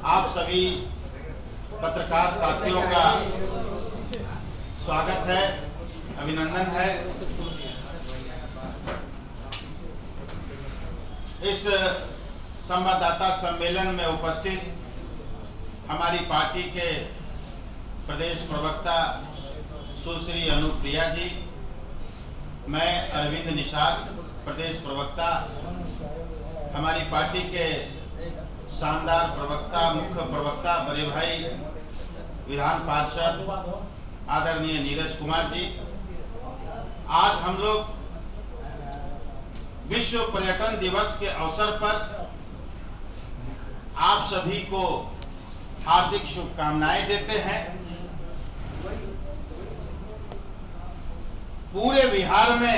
आप सभी पत्रकार साथियों का स्वागत है, अभिनंदन है। इस संवाददाता सम्मेलन में उपस्थित हमारी पार्टी के प्रदेश प्रवक्ता सुश्री अनुप्रिया जी, मैं अरविंद निषाद प्रदेश प्रवक्ता, हमारी पार्टी के शानदार प्रवक्ता, मुख्य प्रवक्ता बड़े भाई विधान पार्षद आदरणीय नीरज कुमार जी, आज हम लोग विश्व पर्यटन दिवस के अवसर पर आप सभी को हार्दिक शुभकामनाएं देते हैं। पूरे बिहार में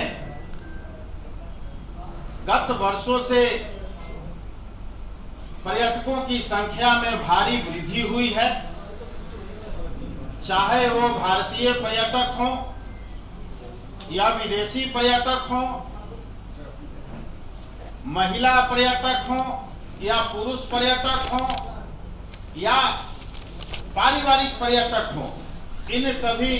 गत वर्षों से पर्यटकों की संख्या में भारी वृद्धि हुई है, चाहे वो भारतीय पर्यटक हों या विदेशी पर्यटक हों, महिला पर्यटक हों या पुरुष पर्यटक हों या पारिवारिक पर्यटक हों, इन सभी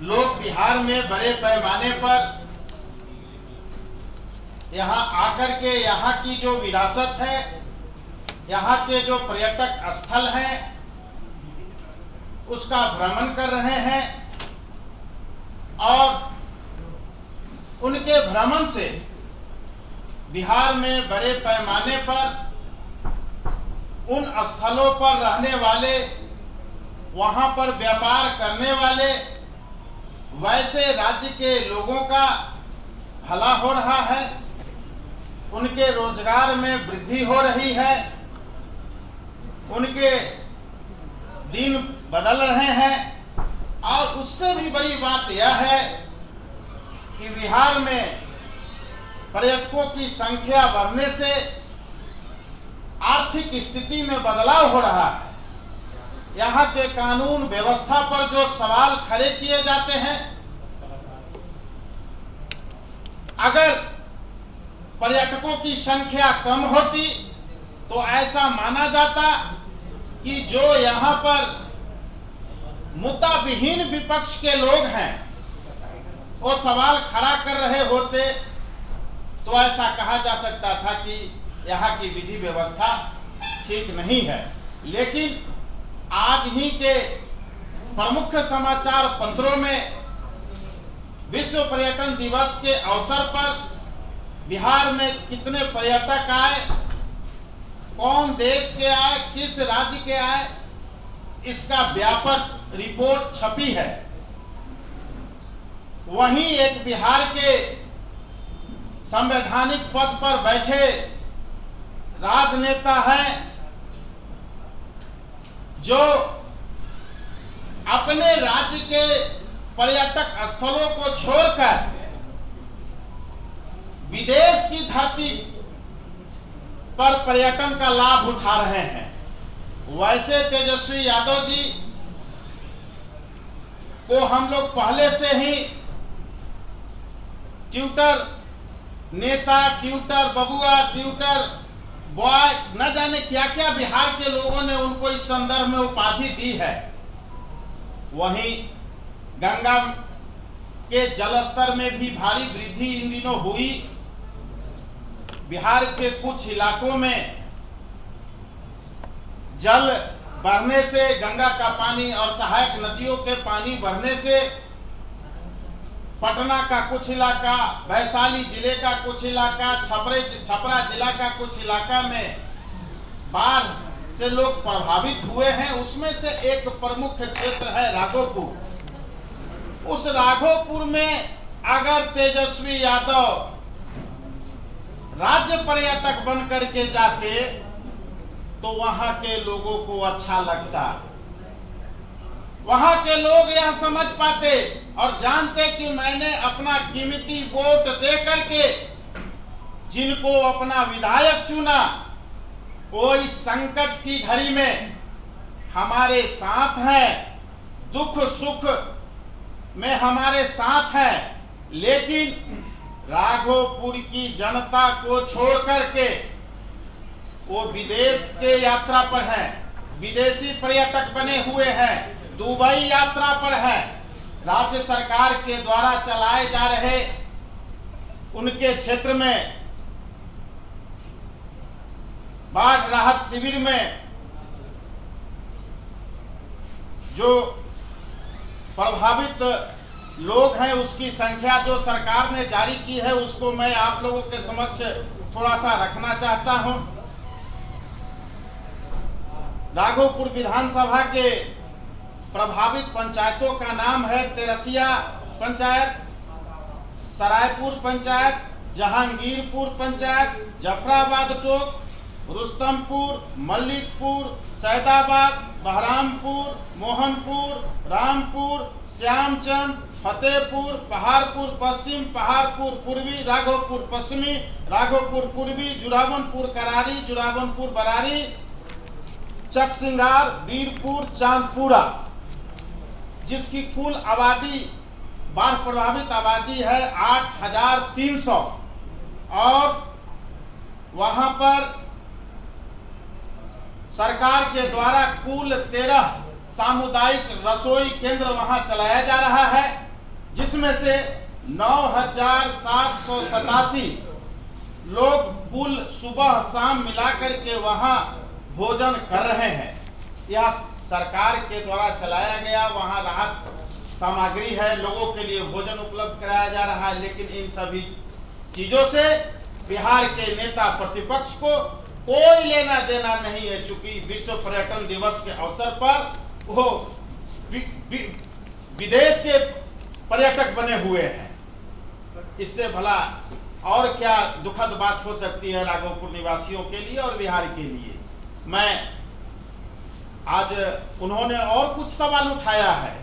लोग बिहार में बड़े पैमाने पर यहाँ आकर के यहाँ की जो विरासत है, यहाँ के जो पर्यटक स्थल हैं, उसका भ्रमण कर रहे हैं और उनके भ्रमण से बिहार में बड़े पैमाने पर उन स्थलों पर रहने वाले, वहां पर व्यापार करने वाले वैसे राज्य के लोगों का भला हो रहा है, उनके रोजगार में वृद्धि हो रही है, उनके दिन बदल रहे हैं। और उससे भी बड़ी बात यह है कि बिहार में पर्यटकों की संख्या बढ़ने से आर्थिक स्थिति में बदलाव हो रहा है। यहाँ के कानून व्यवस्था पर जो सवाल खड़े किए जाते हैं, अगर पर्यटकों की संख्या कम होती तो ऐसा माना जाता कि जो यहाँ पर मुद्दा विहीन विपक्ष के लोग हैं वो सवाल खड़ा कर रहे होते, तो ऐसा कहा जा सकता था कि यहाँ की विधि व्यवस्था ठीक नहीं है। लेकिन आज ही के प्रमुख समाचार पत्रों में विश्व पर्यटन दिवस के अवसर पर बिहार में कितने पर्यटक आए, कौन देश के आए, किस राज्य के आए, इसका व्यापक रिपोर्ट छपी है। वहीं एक बिहार के संवैधानिक पद पर बैठे राजनेता हैं जो अपने राज्य के पर्यटक स्थलों को छोड़कर विदेश की धरती पर पर्यटन का लाभ उठा रहे हैं। वैसे तेजस्वी यादव जी को हम लोग पहले से ही ट्यूटर नेता, ट्यूटर बबुआ, ट्यूटर बॉय, न जाने क्या क्या बिहार के लोगों ने उनको इस संदर्भ में उपाधि दी है। वहीं गंगा के जलस्तर में भी भारी वृद्धि इन दिनों हुई। बिहार के कुछ इलाकों में जल बढ़ने से, गंगा का पानी और सहायक नदियों के पानी बढ़ने से पटना का कुछ इलाका, वैशाली जिले का कुछ इलाका, छपरा जिला का कुछ इलाका में बाढ़ से लोग प्रभावित हुए हैं। उसमें से एक प्रमुख क्षेत्र है राघोपुर। उस राघोपुर में अगर तेजस्वी यादव राज्य पर्यटक बन करके जाते तो वहां के लोगों को अच्छा लगता, वहां के लोग यह समझ पाते और जानते कि मैंने अपना कीमती वोट दे करके जिनको अपना विधायक चुना, वो इस संकट की घड़ी में हमारे साथ हैं, दुख सुख में हमारे साथ हैं। लेकिन राघोपुर की जनता को छोड़ करके वो विदेश के यात्रा पर है, विदेशी पर्यटक बने हुए हैं, दुबई यात्रा पर है। राज्य सरकार के द्वारा चलाए जा रहे उनके क्षेत्र में बाढ़ राहत शिविर में जो प्रभावित लोग हैं उसकी संख्या जो सरकार ने जारी की है उसको मैं आप लोगों के समक्ष थोड़ा सा रखना चाहता हूं। राघोपुर विधानसभा के प्रभावित पंचायतों का नाम है तेरसिया पंचायत, सरायपुर पंचायत, जहांगीरपुर पंचायत, जफराबाद टोक, रुस्तमपुर, मल्लिकपुर, सैदाबाद, बहरामपुर, मोहनपुर, रामपुर, श्यामचंद, फतेहपुर, पहाड़पुर पश्चिम, पहाड़पुर पूर्वी, राघोपुर पश्चिमी, राघोपुर पूर्वी, जुरावनपुर करारी, जुरावनपुर बरारी, चकसिंगार, वीरपुर, चांदपुरा, जिसकी कुल आबादी बाढ़ प्रभावित आबादी है 8,300 और वहां पर सरकार के द्वारा कुल 13 सामुदायिक रसोई केंद्र वहां चलाया जा रहा है, जिसमें से 9,787 लोग कुल सुबह शाम मिलाकर के वहां भोजन कर रहे हैं। यह सरकार के द्वारा चलाया गया वहां राहत सामग्री है, लोगों के लिए भोजन उपलब्ध कराया जा रहा है। लेकिन इन सभी चीजों से बिहार के नेता प्रतिपक्ष को कोई लेना देना नहीं है, क्योंकि विश्व पर्यटन दिवस के अवसर पर वो विदेश के पर्यटक बने हुए हैं। इससे भला और क्या दुखद बात हो सकती है राघोपुर निवासियों के लिए और बिहार के लिए। मैं आज उन्होंने और कुछ सवाल उठाया है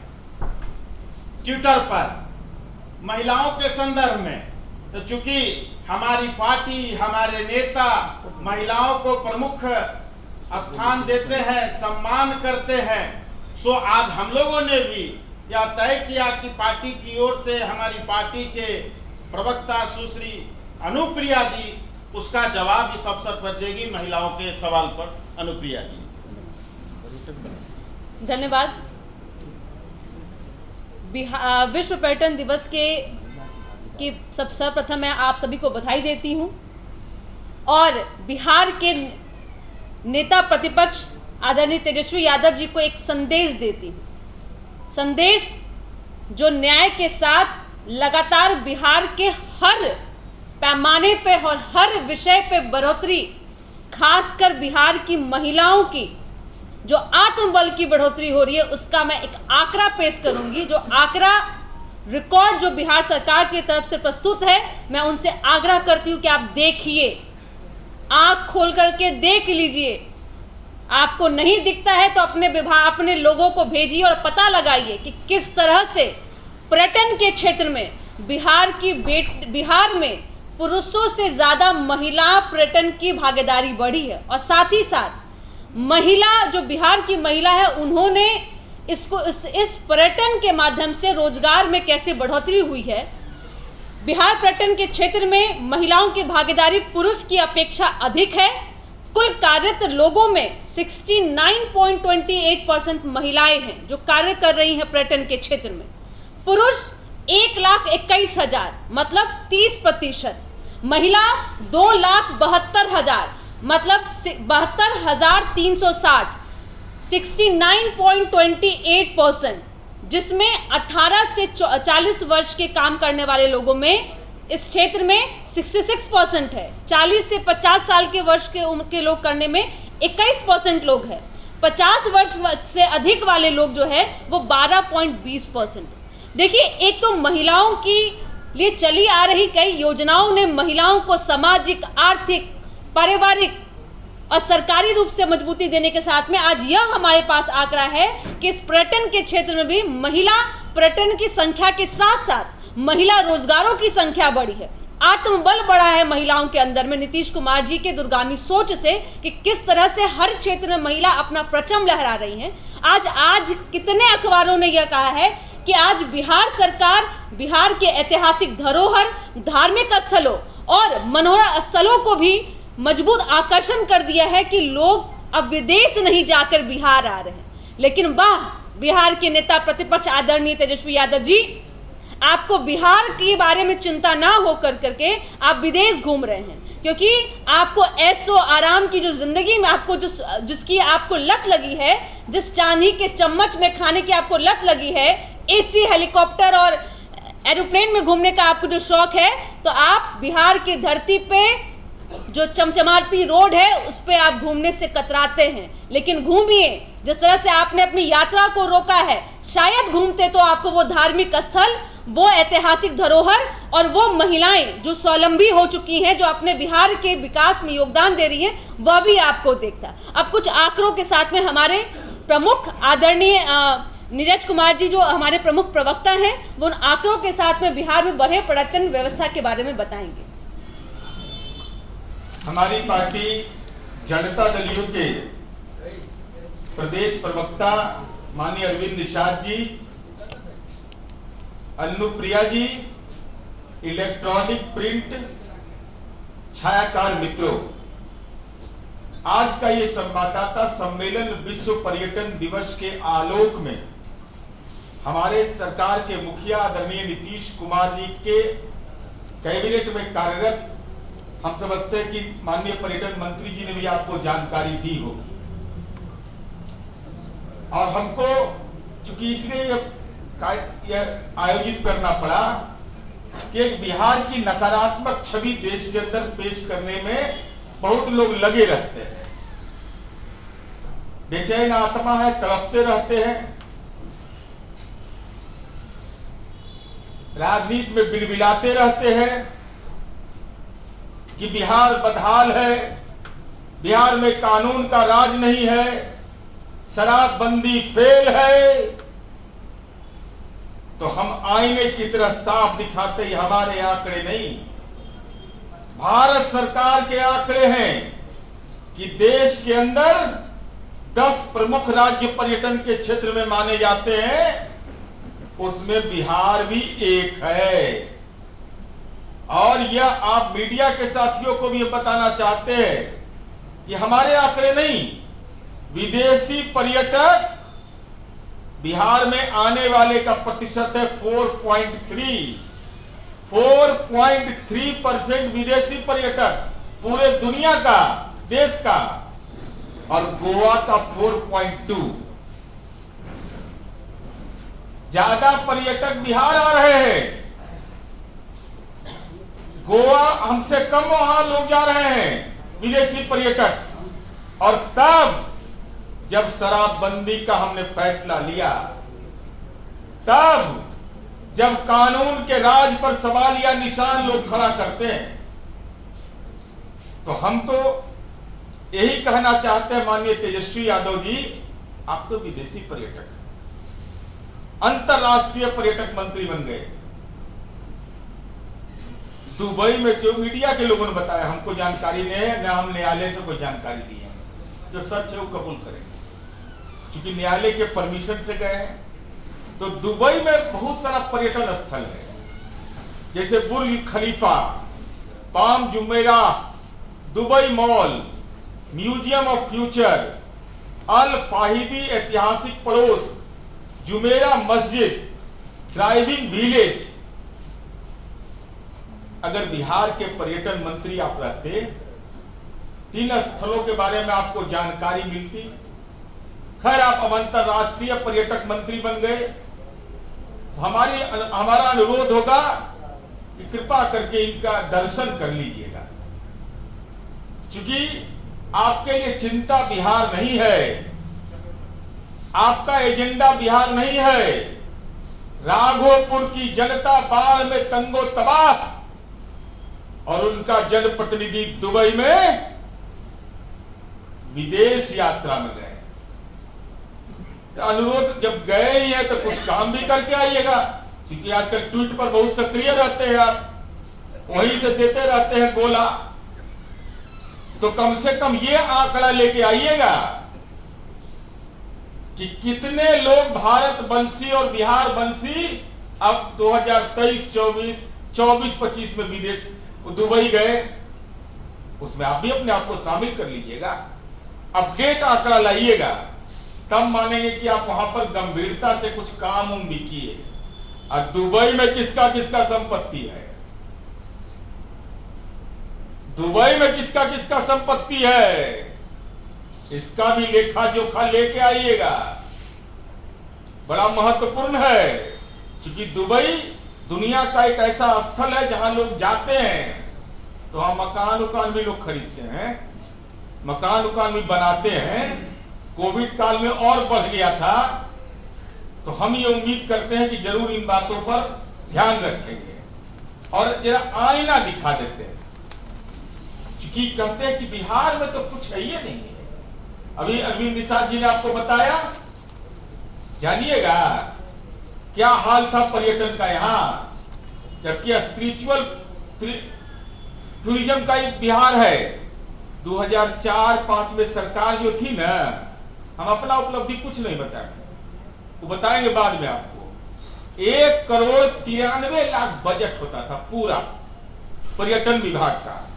ट्विटर पर महिलाओं के संदर्भ में, तो चूंकि हमारी पार्टी हमारे नेता महिलाओं को प्रमुख स्थान देते हैं, सम्मान करते हैं, सो आज हम लोगों ने भी यह तय किया कि पार्टी की ओर से हमारी पार्टी के प्रवक्ता सुश्री अनुप्रिया जी उसका जवाब इस अवसर पर देगी महिलाओं के सवाल पर। अनुप्रिया जी। धन्यवाद। विश्व पर्यटन दिवस की सर्वप्रथम मैं आप सभी को बधाई देती हूं और बिहार के नेता प्रतिपक्ष आदरणीय तेजस्वी यादव जी को एक संदेश देती हूं। संदेश जो न्याय के साथ लगातार बिहार के हर पैमाने पे और हर विषय पे बढ़ोतरी, खासकर बिहार की महिलाओं की जो आत्मबल की बढ़ोतरी हो रही है, उसका मैं एक आंकड़ा पेश करूंगी। जो आंकड़ा रिकॉर्ड जो बिहार सरकार की तरफ से प्रस्तुत है, मैं उनसे आग्रह करती हूं कि आप देखिए, आंख खोल करके देख लीजिए। आपको नहीं दिखता है तो अपने लोगों को भेजिए और पता लगाइए कि किस तरह से पर्यटन के क्षेत्र में बिहार में पुरुषों से ज्यादा महिला पर्यटन की भागीदारी बढ़ी है। और साथ ही साथ महिला जो बिहार की महिला है, उन्होंने इस पर्यटन के माध्यम से रोजगार में कैसे बढ़ोतरी हुई है। बिहार पर्यटन के क्षेत्र में महिलाओं की भागीदारी पुरुष की अपेक्षा अधिक है। कुल कार्यरत लोगों में 69.28% महिलाएं हैं जो कार्य कर रही हैं पर्यटन के क्षेत्र में। पुरुष 1,21,000 मतलब 30%, महिला 2,72,000 मतलब 72,360, 69.28%, जिसमें 18 से 40 वर्ष के काम करने वाले लोगों में इस क्षेत्र में 66% है। 40 से 50 साल के वर्ष के उम्र के लोग करने में 21% लोग हैं। 50 वर्ष से अधिक वाले लोग जो है वो 12.20%। देखिए, एक तो महिलाओं की लिए चली आ रही कई योजनाओं ने महिलाओं को सामाजिक, आर्थिक, पारिवारिक और सरकारी रूप से मजबूती देने के साथ में आज यह हमारे पास आंकड़ा है कि इस पर्यटन के क्षेत्र में भी महिला पर्यटन की संख्या के साथ साथ महिला रोजगारों की संख्या बढ़ी है। आत्मबल बढ़ा है महिलाओं के अंदर में नीतीश कुमार जी के दूरगामी सोच से कि किस तरह से हर क्षेत्र में महिला अपना परचम लहरा रही हैं। आज कितने अखबारों ने यह कहा है कि आज बिहार सरकार बिहार के ऐतिहासिक धरोहर, धार्मिक स्थलों और मनोरम स्थलों को भी मजबूत आकर्षण कर दिया है कि लोग अब विदेश नहीं जाकर बिहार आ रहे हैं। लेकिन वाह, बिहार के नेता प्रतिपक्ष आदरणीय तेजस्वी यादव जी, आपको बिहार के बारे में चिंता ना हो करके आप विदेश घूम रहे हैं, क्योंकि आपको ऐशो आराम की जो जिंदगी में आपको जिसकी आपको लत लगी है, जिस चांदी के चम्मच में खाने की आपको लत लगी है, एसी हेलीकॉप्टर और एरोप्लेन में घूमने का आपको जो शौक है, तो आप बिहार की धरती पे जो चमचमाती रोड है उस पे आप घूमने से कतराते हैं। लेकिन घूमिए, जिस तरह से आपने अपनी यात्रा को रोका है, शायद घूमते तो आपको वो धार्मिक स्थल, वो ऐतिहासिक धरोहर और वो महिलाएं जो स्वावलंबी हो चुकी हैं, जो अपने बिहार के विकास में योगदान दे रही हैं, वह भी आपको देखता। अब कुछ आंकड़ों के साथ में हमारे प्रमुख आदरणीय नीरज कुमार जी, जो हमारे प्रमुख प्रवक्ता हैं, वो उन आंकड़ों के साथ में बिहार में बढ़े पर्यटन व्यवस्था के बारे में बताएंगे। हमारी पार्टी जनता दल यू के प्रदेश प्रवक्ता माननीय अरविंद निषाद जी, अनुप्रिया जी, इलेक्ट्रॉनिक प्रिंट छायाकार मित्रों, आज का ये संवाददाता सम्मेलन विश्व पर्यटन दिवस के आलोक में हमारे सरकार के मुखिया आदरणीय नीतीश कुमार जी के कैबिनेट में कार्यरत, हम समझते हैं कि माननीय पर्यटन मंत्री जी ने भी आपको जानकारी दी होगी। और हमको चूंकि इसलिए यह आयोजित करना पड़ा कि एक बिहार की नकारात्मक छवि देश के अंदर पेश करने में बहुत लोग लगे रहते हैं, बेचैन आत्मा है, तड़पते रहते हैं, राजनीति में बिलबिलाते रहते हैं कि बिहार बदहाल है, बिहार में कानून का राज नहीं है, शराबबंदी फेल है। तो हम आईने की तरह साफ दिखाते ही हमारे आंकड़े नहीं, भारत सरकार के आंकड़े हैं कि देश के अंदर 10 प्रमुख राज्य पर्यटन के क्षेत्र में माने जाते हैं, उसमें बिहार भी एक है। और यह आप मीडिया के साथियों को भी बताना चाहते हैं कि हमारे आंकड़े नहीं, विदेशी पर्यटक बिहार में आने वाले का प्रतिशत है 4.3% विदेशी पर्यटक पूरे दुनिया का, देश का, और गोवा का 4.2। ज्यादा पर्यटक बिहार आ रहे हैं, गोवा हमसे कम वहां लोग जा रहे हैं विदेशी पर्यटक। और तब जब शराबबंदी का हमने फैसला लिया, तब जब कानून के राज पर सवाल या निशान लोग खड़ा करते हैं, तो हम तो यही कहना चाहते हैं माननीय तेजस्वी यादव जी, आप तो विदेशी पर्यटक, अंतरराष्ट्रीय पर्यटक मंत्री बन गए। दुबई में जो मीडिया के लोगों ने बताया, हमको जानकारी नहीं है, न हम न्यायालय से कोई जानकारी दी है, जो सच है वो कबूल करेंगे, क्योंकि न्यायालय के परमिशन से गए हैं। तो दुबई में बहुत सारा पर्यटन स्थल है, जैसे Burj Khalifa, Palm Jumeirah, Dubai mall, museum of future, Al Fahidi ऐतिहासिक पड़ोस, जुमेरा मस्जिद, ड्राइविंग विलेज। अगर बिहार के पर्यटन मंत्री आप रहते, 3 स्थलों के बारे में आपको जानकारी मिलती। खैर, आप अब अंतरराष्ट्रीय पर्यटक मंत्री बन गए, तो हमारा अनुरोध होगा कि कृपा करके इनका दर्शन कर लीजिएगा, क्योंकि आपके लिए चिंता बिहार नहीं है, आपका एजेंडा बिहार नहीं है। राघोपुर की जनता बाढ़ में तंगो तबाह, और उनका जनप्रतिनिधि दुबई में विदेश यात्रा में गए। तो अनुरोध, जब गए ही हैं तो कुछ काम भी करके आइएगा, क्योंकि आजकल ट्वीट पर बहुत सक्रिय रहते हैं आप, वहीं से देते रहते हैं गोला। तो कम से कम ये आंकड़ा लेके आइएगा कि कितने लोग भारत वंशी और बिहार वंशी अब 2023, 24, 25 में विदेश दुबई गए, उसमें आप भी अपने आप को शामिल कर लीजिएगा, अपडेट आंकड़ा लाइएगा, तब मानेंगे कि आप वहां पर गंभीरता से कुछ काम भी किए। और दुबई में किसका किसका संपत्ति है, दुबई में किसका किसका संपत्ति है, इसका भी लेखा जोखा लेके आइएगा, बड़ा महत्वपूर्ण है। क्योंकि दुबई दुनिया का एक ऐसा स्थल है जहां लोग जाते हैं तो वहां मकान उकान भी लोग खरीदते हैं, मकान उकान भी बनाते हैं। कोविड काल में और बढ़ गया था, तो हम ये उम्मीद करते हैं कि जरूर इन बातों पर ध्यान रखेंगे और जरा आईना दिखा देते हैं। क्योंकि कहते हैं कि बिहार में तो कुछ है ही नहीं है। अभी अरविंद निषाद जी ने आपको बताया, जानिएगा क्या हाल था पर्यटन का यहां, जबकि स्पिरिचुअल टूरिज्म का एक बिहार है। 2004-05 में सरकार जो थी ना, हम अपना उपलब्धि कुछ नहीं बताएंगे, वो बताएंगे बाद में आपको। 1,93,00,000 बजट होता था पूरा पर्यटन विभाग का,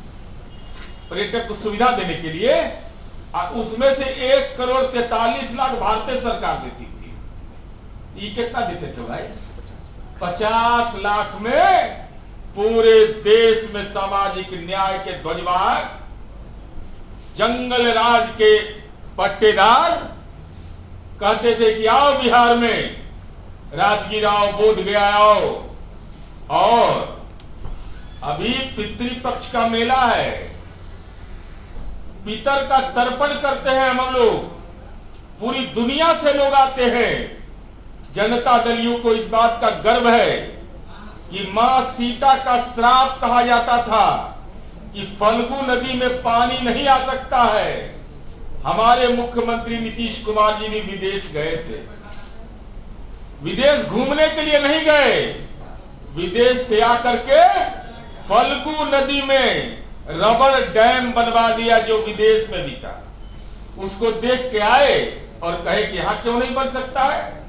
पर्यटक को सुविधा देने के लिए, और उसमें से 1,43,00,000 भारतीय सरकार देती थी। ये कितना देते थे भाई? 50 लाख में पूरे देश में सामाजिक न्याय के ध्वजवाहक, जंगल राज के पट्टेदार कहते थे कि आओ बिहार में, राजगीर आओ, बोधगया आओ। और अभी पितृपक्ष का मेला है, पितर का तर्पण करते हैं हम लोग, पूरी दुनिया से लोग आते हैं। जनता दलियों को इस बात का गर्व है कि मां सीता का श्राप कहा जाता था कि फल्गु नदी में पानी नहीं आ सकता है। हमारे मुख्यमंत्री नीतीश कुमार जी भी विदेश गए थे, विदेश घूमने के लिए नहीं गए, विदेश से आकर के फल्गु नदी में रबर डैम बनवा दिया जो विदेश में भी था। उसको देख के आए और कहे कि यहां क्यों नहीं बन सकता है।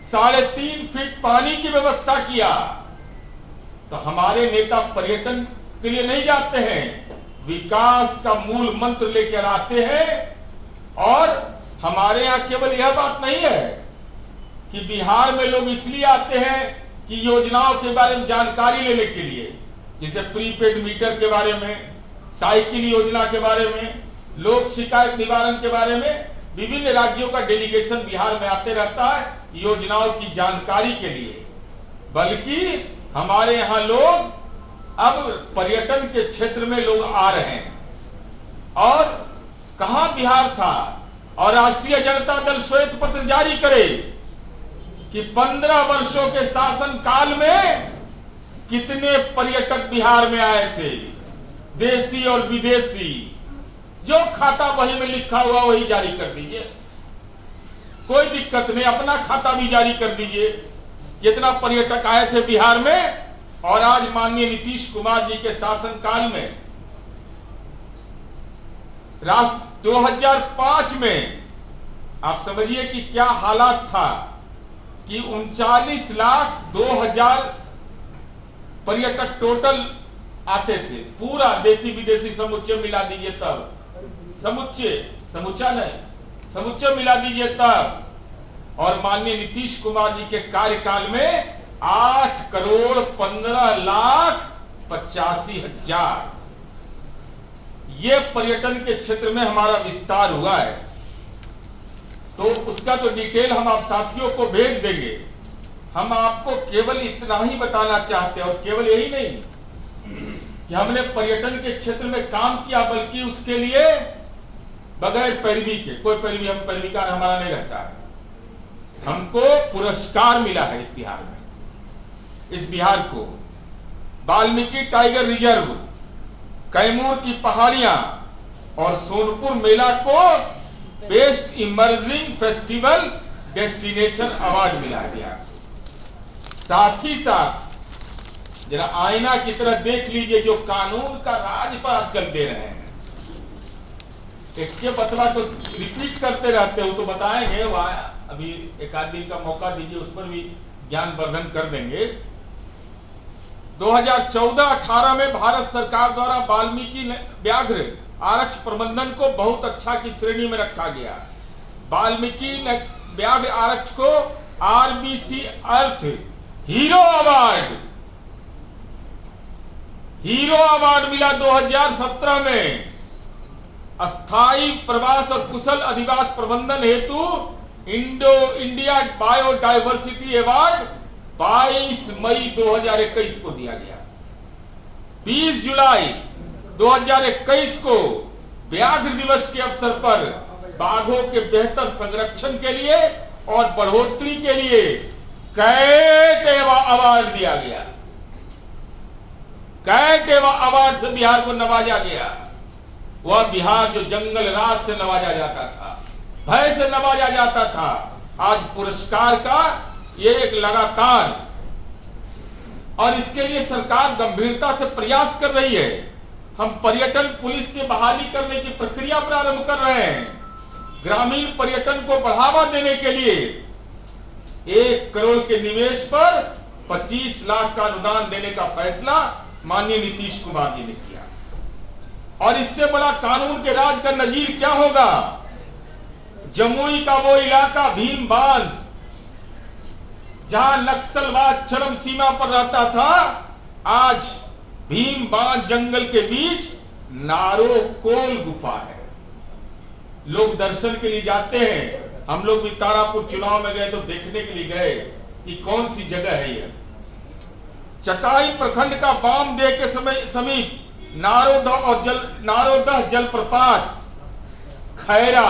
3.5 फीट पानी की व्यवस्था किया। तो हमारे नेता पर्यटन के लिए नहीं जाते हैं, विकास का मूल मंत्र लेकर आते हैं। और हमारे यहां केवल यह बात नहीं है कि बिहार में लोग इसलिए आते हैं कि योजनाओं के बारे में जानकारी लेने के लिए, जैसे प्रीपेड मीटर के बारे में, साइकिल योजना के बारे में, लोक शिकायत निवारण के बारे में, विभिन्न राज्यों का डेलीगेशन बिहार में आते रहता है योजनाओं की जानकारी के लिए। बल्कि हमारे यहां लोग अब पर्यटन के क्षेत्र में लोग आ रहे हैं। और कहां बिहार था, और राष्ट्रीय जनता दल श्वेत पत्र जारी करे कि 15 वर्षों के शासन काल में कितने पर्यटक बिहार में आए थे, देशी और विदेशी। जो खाता वही में लिखा हुआ वही जारी कर दीजिए, कोई दिक्कत नहीं, अपना खाता भी जारी कर दीजिए कितना पर्यटक आए थे बिहार में। और आज माननीय नीतीश कुमार जी के शासन काल में 2005 में आप समझिए कि क्या हालात था कि 39,02,000 पर्यटक टोटल आते थे, पूरा देशी विदेशी समुच्चय मिला दीजिए तब, समुच्चा नहीं, समुच्चय मिला दीजिए तब। और माननीय नीतीश कुमार जी के कार्यकाल में 8,15,85,000 ये पर्यटन के क्षेत्र में हमारा विस्तार हुआ है। तो उसका तो डिटेल हम आप साथियों को भेज देंगे। हम आपको केवल इतना ही बताना चाहते हैं, और केवल यही नहीं कि हमने पर्यटन के क्षेत्र में काम किया, बल्कि उसके लिए बगैर पैरवी के, कोई पैरवी, हम पैरवीकार हमारा नहीं रहता है, हमको पुरस्कार मिला है इस बिहार में। इस बिहार को वाल्मीकि टाइगर रिजर्व, कैमूर की पहाड़ियां और सोनपुर मेला को best emerging festival destination award मिला गया। साथ ही साथ जरा आईना की तरह देख लीजिए, जो कानून का राज पर आजकल दे रहे हैं। एक बतवा तो रिपीट करते रहते हो, तो बताएंगे वो आया अभी एक आध दिन का मौका दीजिए, उस पर भी ज्ञानवर्धन कर देंगे। 2014-18 में भारत सरकार द्वारा वाल्मीकि व्याघ्र आरक्ष प्रबंधन को बहुत अच्छा की श्रेणी में रखा गया। वाल्मीकि व्याघ्र आरक्ष को आरबीसी अर्थ हीरो अवार्ड मिला 2017 में। अस्थाई प्रवास और कुशल अधिवास प्रबंधन हेतु इंडिया बायोडायवर्सिटी अवार्ड 22 मई 2021 को दिया गया। 20 जुलाई 2021 को व्याघ्र दिवस के अवसर पर बाघों के बेहतर संरक्षण के लिए और बढ़ोतरी के लिए कैट अवार्ड दिया गया। कैट अवार्ड से बिहार को नवाजा गया। वह बिहार जो जंगल राज से नवाजा जाता था, भय से नवाजा जाता था, आज पुरस्कार का ये एक लगातार, और इसके लिए सरकार गंभीरता से प्रयास कर रही है। हम पर्यटन पुलिस की बहाली करने की प्रक्रिया प्रारंभ कर रहे हैं। ग्रामीण पर्यटन को बढ़ावा देने के लिए 1 करोड़ के निवेश पर 25 लाख का अनुदान देने का फैसला माननीय नीतीश कुमार जी ने किया। और इससे बड़ा कानून के राज का नजीर क्या होगा? जमुई का वो इलाका भीम बांध, जहां नक्सलवाद चरम सीमा पर रहता था, आज भीम बांध जंगल के बीच नारोकोल गुफा है। लोग दर्शन के लिए जाते हैं। हम लोग भी तारापुर चुनाव में गए तो देखने के लिए गए कि कौन सी जगह है यह। चकाई प्रखंड का बामदेव के समीप नारोदह जलप्रपात, खैरा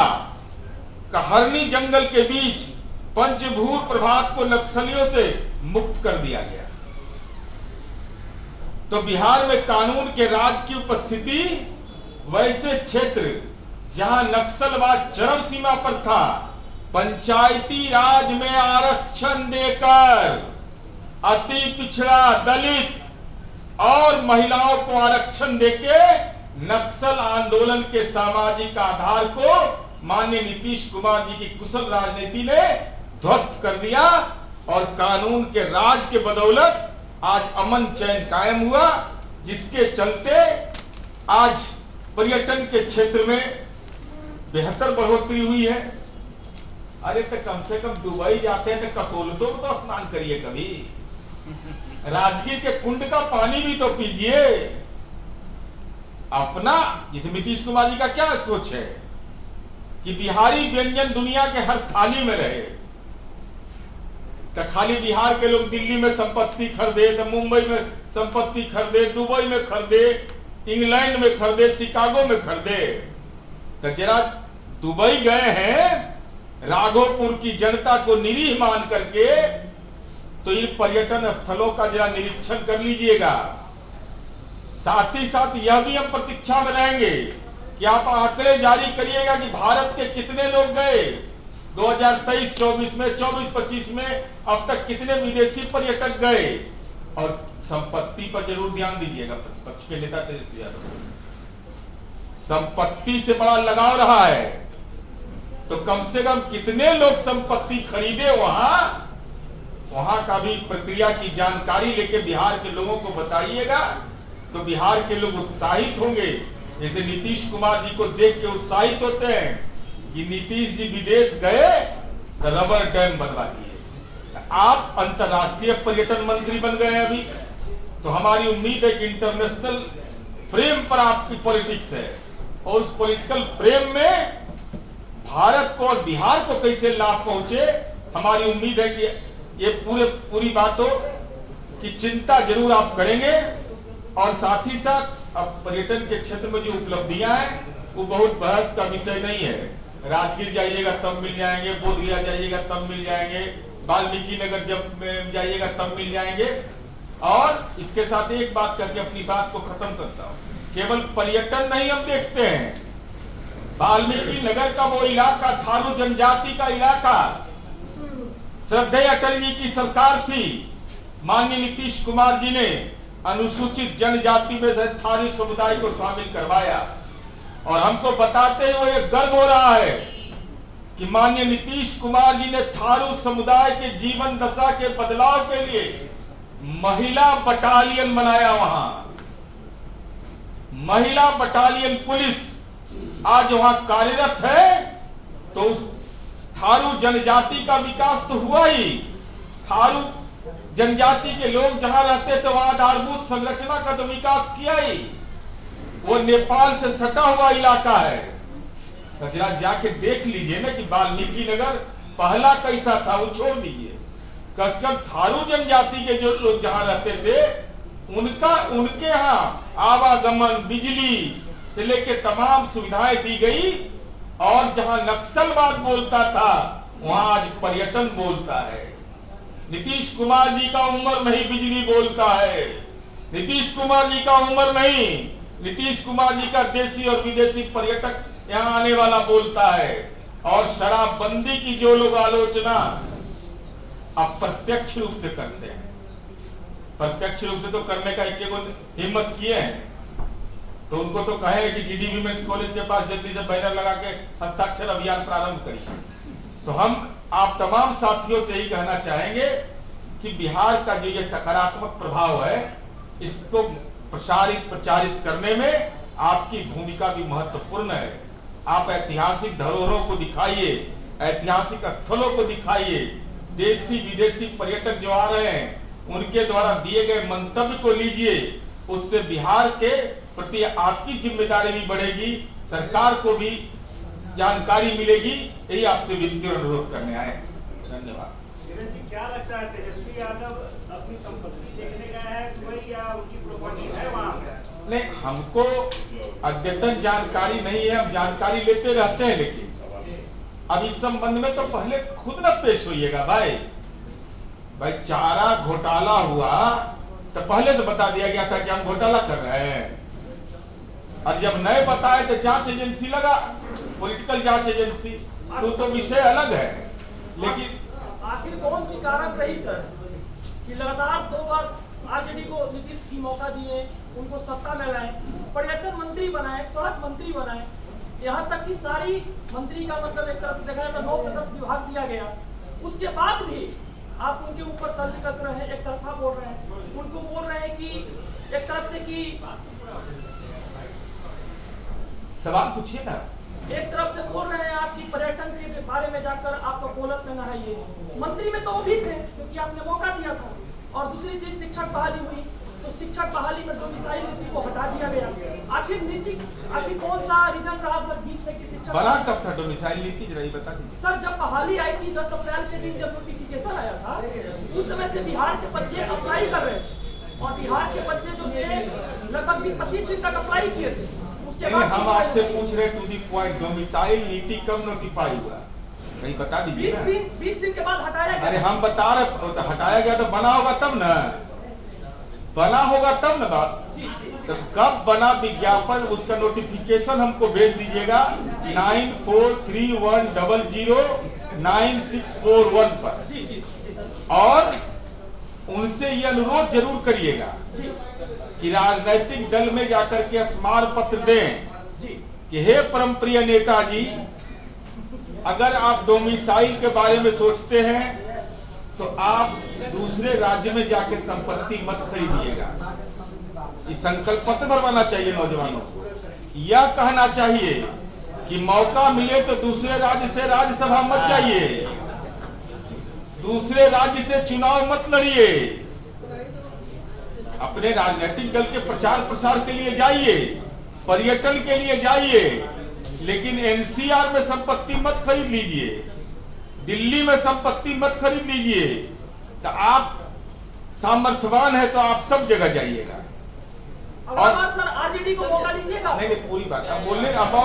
कहरनी जंगल के बीच पंचभूर प्रभात को नक्सलियों से मुक्त कर दिया गया। तो बिहार में कानून के राज की उपस्थिति वैसे क्षेत्र जहां नक्सलवाद चरम सीमा पर था, पंचायती राज में आरक्षण देकर अति पिछड़ा, दलित और महिलाओं को आरक्षण देके नक्सल आंदोलन के सामाजिक आधार को माननीय नीतीश कुमार जी की कुशल राजनीति ने ध्वस्त कर दिया। और कानून के राज के बदौलत आज अमन चैन कायम हुआ, जिसके चलते आज पर्यटन के क्षेत्र में बेहतर बढ़ोतरी हुई है। अरे तो कम से कम दुबई जाते हैं तो कटोलतों में तो स्नान करिए कभी। राजगीर के कुंड का पानी भी तो पीजिए। अपना जिसे नीतीश कुमार जी का क्या सोच है कि बिहारी व्यंजन दुनिया के हर थाली में रहे। तो खाली बिहार के लोग दिल्ली में संपत्ति खरीदे, तो मुंबई में संपत्ति खरीदे, दुबई में खरीदे, इंग्लैंड में खरीदे, शिकागो में खरीदे। तो जरा दुबई गए हैं, राघोपुर की जनता को निरीह मान करके, तो इन पर्यटन स्थलों का जरा निरीक्षण कर लीजिएगा। साथ ही साथ यह भी हम प्रतीक्षा में रहेंगे कि आप आंकड़े जारी करिएगा कि भारत के कितने लोग गए 2023-24 में, 24-25 में अब तक कितने विदेशी पर्यटक गए। और संपत्ति पर जरूर ध्यान दीजिएगा। प्रतिपक्ष के नेता तेजस्वी यादव संपत्ति से बड़ा लगाव रहा है, तो कम से कम कितने लोग संपत्ति खरीदे वहां का भी प्रक्रिया की जानकारी लेके बिहार के लोगों को बताइएगा, तो बिहार के लोग उत्साहित होंगे। जैसे नीतीश कुमार जी को देख के उत्साहित होते हैं कि नीतीश जी विदेश गए तो रबर डैम बनवा दिए। आप अंतरराष्ट्रीय पर्यटन मंत्री बन गए अभी, तो हमारी उम्मीद है कि इंटरनेशनल फ्रेम पर आपकी पॉलिटिक्स है, और उस पॉलिटिकल फ्रेम में भारत को और बिहार को कैसे लाभ पहुंचे, हमारी उम्मीद है कि ये पूरी बात हो कि चिंता जरूर आप करेंगे। और साथ ही साथ अब पर्यटन के क्षेत्र में जो उपलब्धियां हैं वो बहुत बहस का विषय नहीं है। राजगीर जाइएगा तब मिल जाएंगे, बोधगया जाइएगा तब मिल जाएंगे, वाल्मीकि नगर जब जाइएगा तब मिल जाएंगे। और इसके साथ एक बात करके अपनी बात को खत्म करता हूं, केवल पर्यटन नहीं हम देखते हैं, वाल्मीकि नगर का वो इलाका थारू जनजाति का इलाका, श्रद्धेय अटल जी की सरकार थी, माननीय नीतीश कुमार जी ने अनुसूचित जनजाति में से थारू समुदाय को शामिल करवाया। और हमको बताते हुए गर्व हो रहा है कि माननीय नीतीश कुमार जी ने थारू समुदाय के जीवन दशा के बदलाव के लिए महिला बटालियन बनाया। वहां महिला बटालियन पुलिस आज वहां कार्यरत है, तो उस थारू जनजाति का विकास तो हुआ ही। थारू जनजाति के लोग जहां रहते थे वहां आधारभूत संरचना का तो विकास किया ही। वो नेपाल से सटा हुआ इलाका है, तो जरा जाके देख लीजिए ना कि वाल्मीकि नगर पहला कैसा था, वो छोड़ दीजिए। कसम थारू जनजाति के जो लोग जहां रहते थे उनके यहाँ आवागमन, बिजली से लेके तमाम सुविधाएं दी गई, और जहां नक्सलवाद बोलता था वहां आज पर्यटन बोलता है। नीतीश कुमार जी का उम्र में ही बिजली बोलता है, नीतीश कुमार जी का उम्र में ही नीतीश कुमार जी का देशी और विदेशी पर्यटक यहाँ आने वाला बोलता है। और शराबबंदी की जो लोग आलोचना अप्रत्यक्ष रूप से करते हैं, प्रत्यक्ष रूप से तो करने का एक हिम्मत किए हैं, तो उनको तो कहे कि जीडी वीमेंस कॉलेज के पास जल्दी से बैनर लगा के हस्ताक्षर अभियान प्रारंभ करिए। तो हम आप तमाम साथियों से ही कहना चाहेंगे कि बिहार का जो ये सकारात्मक प्रभाव है, इसको प्रचारित करने में आपकी भूमिका भी महत्वपूर्ण है। आप ऐतिहासिक धरोहरों को दिखाइए, ऐतिहासिक स्थलों को दिखाइए, देशी विदेशी पर्यटक जो आ रहे हैं उनके द्वारा दिए गए मंतव्य को लीजिए, उससे बिहार के प्रति आपकी जिम्मेदारी भी बढ़ेगी, सरकार को भी जानकारी मिलेगी। यही आपसे विनती और अनुरोध करने आए। धन्यवाद। क्या लगता है, तेजस्वी यादव अपनी संपत्ति देखने गए हैं दुबई या उनकी प्रॉपर्टी है वहाँ? नहीं, हमको अद्यतन जानकारी नहीं है, हम जानकारी लेते रहते हैं, लेकिन अब इस संबंध में तो पहले खुद न पेश होइएगा भाई चारा घोटाला हुआ तो पहले से बता दिया गया था कि हम घोटाला कर रहे हैं, और जब नए बताए तो जांच एजेंसी लगा, पॉलिटिकल जांच एजेंसी, तो विषय अलग है। लेकिन आखिर कौन सी कारण रही सर कि लगातार 2 बार आरजेडी को नीतीश की मौका दिए, उनको सत्ता में लाए, पर्यटन मंत्री बनाए, सड़क मंत्री बनाए, यहाँ तक कि सारी मंत्री का मतलब एक तरह से देखा जाए 9 से 10 विभाग दिया गया, उसके बाद भी आप उनके ऊपर तर्ज कस रहे हैं, एक तरफा बोल रहे हैं, उनको बोल रहे हैं कि एक तरफ से कि सवाल पूछिए ना। एक तरफ से बोल रहे हैं आपकी पर्यटन के बारे में जाकर आपका बोलत में है, ये मंत्री में तो वो भी थे क्योंकि आपने मौका दिया था। और दूसरी चीज शिक्षक बहाली हुई, तो शिक्षक बहाली में डोमिसाइल नीति को हटा दिया गया। आखिर कौन सा रीजन रहा सर बीच में कि शिक्षक बना कब था डोमिसाइल नीति, जरा बता दीजिए सर। जब बहाली आई थी 10 अप्रैल के दिन जब नोटिफिकेशन आया था, उस समय से बिहार के बच्चे अप्लाई कर रहे थे, और बिहार के बच्चे जो थे लगभग 20-25 दिन तक अप्लाई किए थे। हम आपसे पूछ रहे टू दी पॉइंट, डोमिसाइल नीति कब नोटिफाई हुआ, कहीं बता दीजिए। 20 दिन के बाद हटाया गया। अरे हम बता रहे, तो हटाया गया तो बना होगा तब ना, बना होगा तब ना बात। तो कब बना विज्ञापन, उसका नोटिफिकेशन हमको भेज दीजिएगा 9431009641 पर, और उनसे ये अनुरोध जरूर करिएगा कि राजनीतिक दल में जाकर के स्मार पत्र दें कि हे परमप्रिय नेताजी, अगर आप डोमिसाइल के बारे में सोचते हैं तो आप दूसरे राज्य में जाके संपत्ति मत खरीदिएगा। इस संकल्प पत्र भरवाना चाहिए नौजवानों को, यह कहना चाहिए कि मौका मिले तो दूसरे राज्य से राज्यसभा मत जाइए, दूसरे राज्य से चुनाव मत लड़िए, अपने राजनीतिक दल के प्रचार प्रसार के लिए जाइए, पर्यटन के लिए जाइए, लेकिन एनसीआर में संपत्ति मत खरीद लीजिए, दिल्ली में संपत्ति मत खरीद लीजिए। तो आप सामर्थ्यवान है तो आप सब जगह जाइएगा। और सर आरजेडी को मौका दीजिएगा। नहीं पूरी बात अब बोलने, अब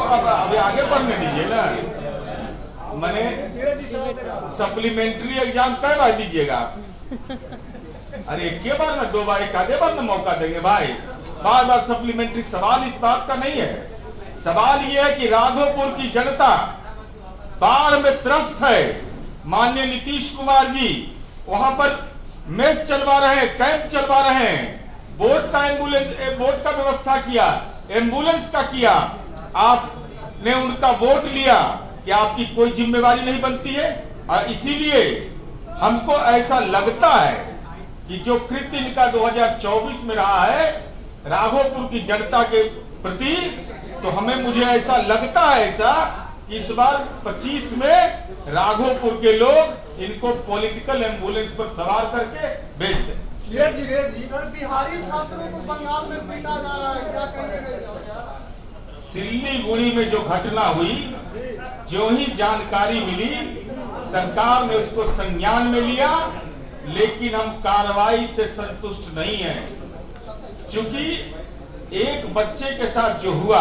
आगे बढ़ने दीजिए ना। मैंने सप्लीमेंट्री एग्जाम कई बार दीजिएगा, अरे एक बार ना 2 बार, एक आधे बार ना मौका देंगे भाई, बार बार सप्लीमेंट्री। सवाल इस बात का नहीं है, सवाल यह है कि राघोपुर की जनता बाढ़ में त्रस्त है। माननीय नीतीश कुमार जी वहां पर मेस चलवा रहे हैं, कैंप चलवा रहे हैं, बोट का व्यवस्था किया, एम्बुलेंस का किया। आपने उनका वोट लिया क्या आपकी कोई जिम्मेवारी नहीं बनती है? और इसीलिए हमको ऐसा लगता है कि जो कृत्य इनका 2024 में रहा है राघोपुर की जनता के प्रति, तो मुझे ऐसा लगता है ऐसा कि इस बार 25 में राघोपुर के लोग इनको पॉलिटिकल एम्बुलेंस पर सवार करके भेज दें। सर, बिहारी छात्रों को बंगाल में पीटा जा रहा है, क्या कहिएगा? सिल्लीगुड़ी में जो घटना हुई, जो ही जानकारी मिली सरकार ने उसको संज्ञान में लिया, लेकिन हम कार्रवाई से संतुष्ट नहीं हैं। क्योंकि एक बच्चे के साथ जो हुआ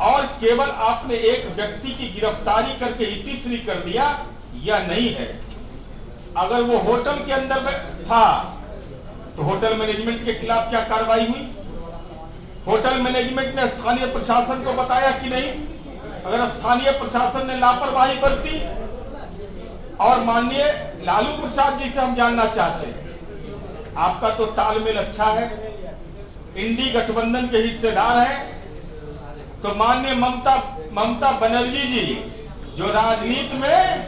और केवल आपने एक व्यक्ति की गिरफ्तारी करके इतिश्री कर दिया, यह नहीं है। अगर वो होटल के अंदर में था तो होटल मैनेजमेंट के खिलाफ क्या कार्रवाई हुई? होटल मैनेजमेंट ने स्थानीय प्रशासन को बताया कि नहीं? अगर स्थानीय प्रशासन ने लापरवाही बरती, और माननीय लालू प्रसाद जी से हम जानना चाहते हैं, आपका तो तालमेल अच्छा है, इंडी गठबंधन के हिस्सेदार हैं, तो माननीय ममता बनर्जी जी जो राजनीति में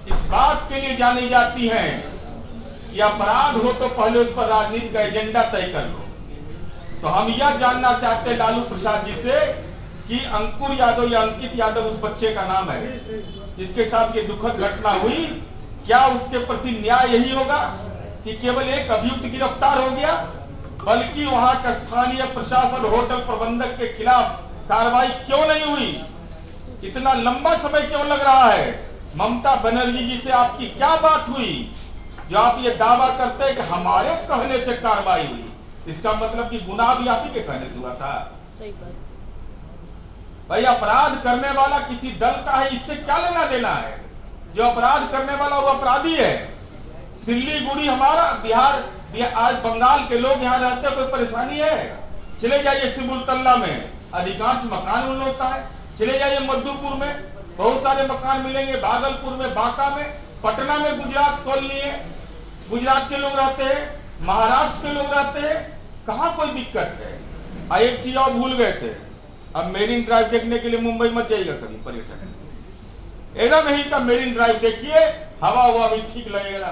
इस बात के लिए जानी जाती हैं कि अपराध हो तो पहले उस पर राजनीति का एजेंडा तय कर लो, तो हम यह जानना चाहते हैं लालू प्रसाद जी से कि अंकुर यादव या अंकित यादव उस बच्चे का नाम है जिसके साथ ये दुखद घटना हुई, क्या उसके प्रति न्याय यही होगा कि केवल एक अभियुक्त गिरफ्तार हो गया, बल्कि वहां का स्थानीय प्रशासन होटल प्रबंधक के खिलाफ कार्रवाई क्यों नहीं हुई? इतना लंबा समय क्यों लग रहा है? ममता बनर्जी जी से आपकी क्या बात हुई जो आप ये दावा करते हैं कि हमारे कहने से कार्रवाई हुई? इसका मतलब कि गुनाह भी आप ही के कहने से हुआ था। सही बात। भाई, अपराध करने वाला किसी दल का है, इससे क्या लेना देना है? जो अपराध करने वाला वो अपराधी है। सिल्लीगुड़ी हमारा बिहार, आज बंगाल के लोग यहाँ रहते हैं, कोई परेशानी है? चले जाइए सिमुलतल्ला में, अधिकांश मकान उन लोग का है। चले जाइए मधुपुर में, बहुत सारे मकान मिलेंगे, भागलपुर में, बांका में, पटना में गुजरात कॉलोनी है, गुजरात के लोग रहते हैं, महाराष्ट्र के लोग रहते हैं, कहाँ कोई दिक्कत है? एक चीज और भूल गए थे, अब मेरीन ड्राइव देखने के लिए मुंबई मत जाइएगा कभी पर्यटक, एकदम यही का मेरीन ड्राइव देखिए, हवा हुआ भी ठीक लगेगा।